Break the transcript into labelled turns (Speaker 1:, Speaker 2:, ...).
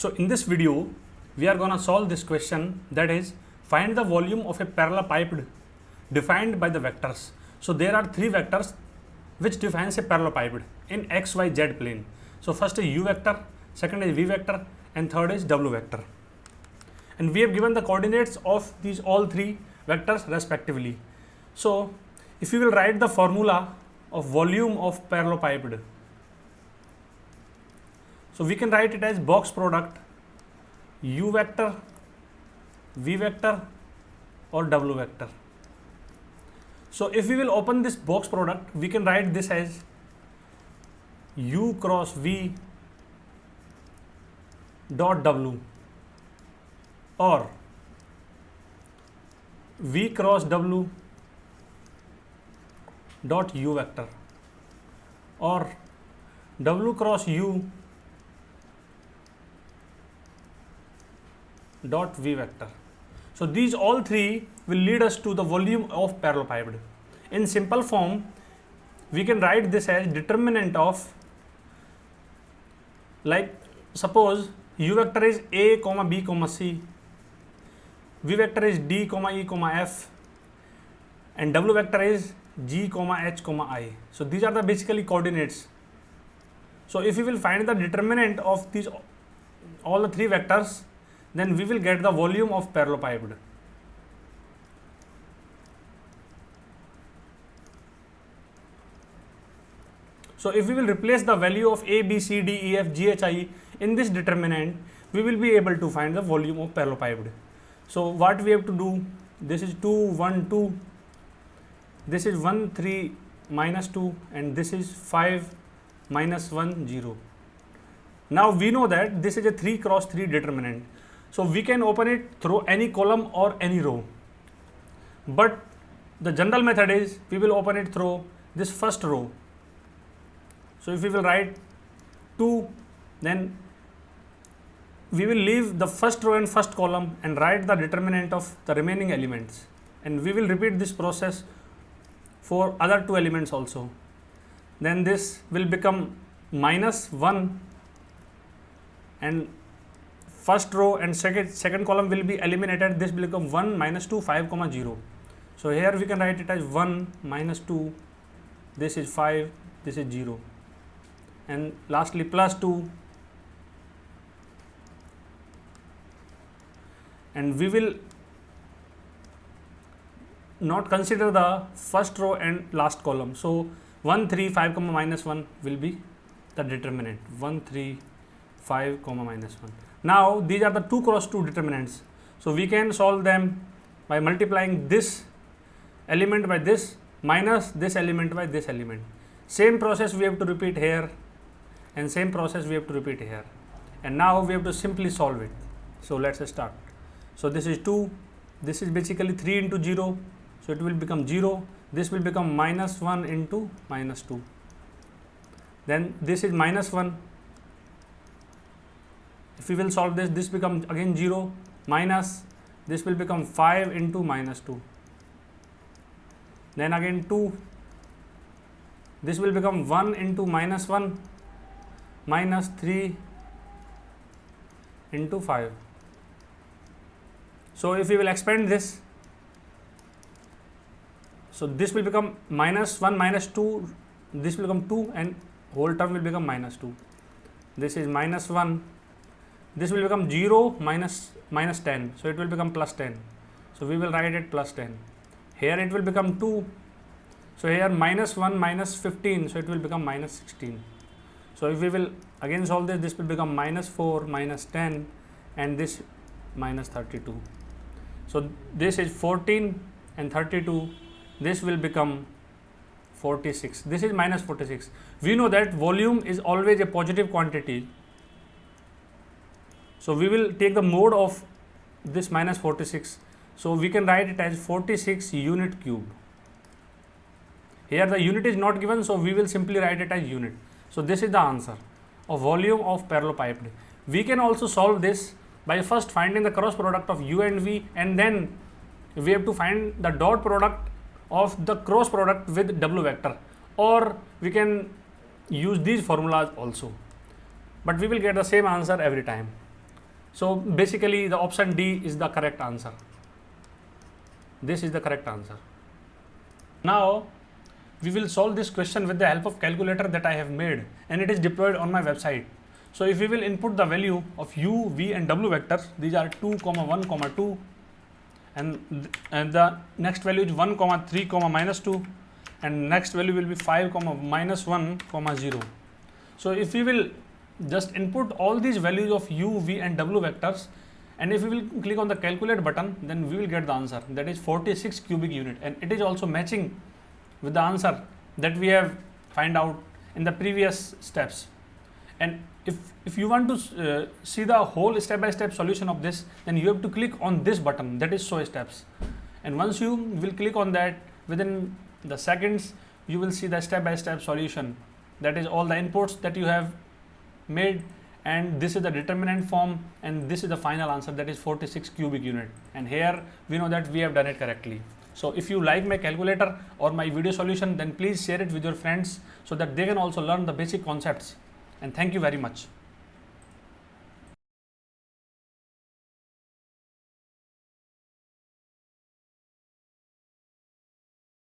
Speaker 1: So in this video, we are gonna solve this question, that is, find the volume of a parallelepiped defined by the vectors. So there are three vectors which defines a parallelepiped in x, y, z plane. So first is u vector, second is v vector, and third is w vector. And we have given the coordinates of these all three vectors respectively. So if you will write the formula of volume of parallelepiped, so we can write it as box product u vector, v vector or w vector. So if we will open this box product, we can write this as u cross v dot w or v cross w dot u vector or w cross u dot v vector. So these all three will lead us to the volume of parallelepiped. In simple form, we can write this as determinant of, like suppose u vector is a comma b comma c, v vector is d comma e comma f, and w vector is g comma h comma I. So these are the basically coordinates. So if we will find the determinant of these all the three vectors, then we will get the volume of parallelepiped. So if we will replace the value of a, b, c, d, e, f, g, h, I in this determinant, we will be able to find the volume of parallelepiped. So what we have to do, this is 2, 1, 2, this is 1, 3, minus 2, and this is 5, minus 1, 0. Now we know that this is a 3 cross 3 determinant. So we can open it through any column or any row. But the general method is we will open it through this first row. So if we will write 2, then we will leave the first row and first column and write the determinant of the remaining elements. And we will repeat this process for other two elements also. Then this will become minus 1, and first row and second column will be eliminated. This will become 1, minus 2, 5, 0. So here we can write it as 1, minus 2, this is 5, this is 0. And lastly plus 2, and we will not consider the first row and last column. So 1, 3, 5, minus 1 will be the determinant, 1, 3, 5, minus 1. Now these are the 2 cross 2 determinants. So we can solve them by multiplying this element by this minus this element by this element. Same process we have to repeat here, and same process we have to repeat here. And now we have to simply solve it. So let's start. So this is 2, this is basically 3 into 0. So it will become 0. This will become minus 1 into minus 2. Then this is minus 1. If we will solve this, this becomes again 0, minus, this will become 5 into minus 2. Then again 2, this will become 1 into minus 1, minus 3 into 5. So if we will expand this, so this will become minus 1, minus 2, this will become 2, and whole term will become minus 2. This is minus 1. This will become 0, minus 10. So it will become plus 10. So we will write it plus 10. Here it will become 2. So here minus 1, minus 15. So it will become minus 16. So if we will again solve this, this will become minus 4, minus 10, and this minus 32. So this is 14 and 32. This will become 46. This is minus 46. We know that volume is always a positive quantity. So we will take the mode of this minus 46. So we can write it as 46 unit cube. Here the unit is not given, so we will simply write it as unit. So this is the answer of volume of parallelepiped. We can also solve this by first finding the cross product of u and v, and then we have to find the dot product of the cross product with w vector, or we can use these formulas also, but we will get the same answer every time. So basically the option D is the correct answer. This is the correct answer. Now we will solve this question with the help of calculator that I have made, and it is deployed on my website. So if we will input the value of u, v and w vectors, these are 2, 1, 2, and the next value is 1, 3, -2, and next value will be 5, -1, 0. So if we will just input all these values of u, v and w vectors, and if we will click on the calculate button, then we will get the answer, that is 46 cubic unit, and it is also matching with the answer that we have find out in the previous steps. And if you want to see the whole step-by-step solution of this, then you have to click on this button, that is show steps, and once you will click on that, within the seconds you will see the step-by-step solution, that is all the inputs that you have made, and this is the determinant form, and this is the final answer, that is 46 cubic unit, and here we know that we have done it correctly. So if you like my calculator or my video solution, then please share it with your friends so that they can also learn the basic concepts, and thank you very much.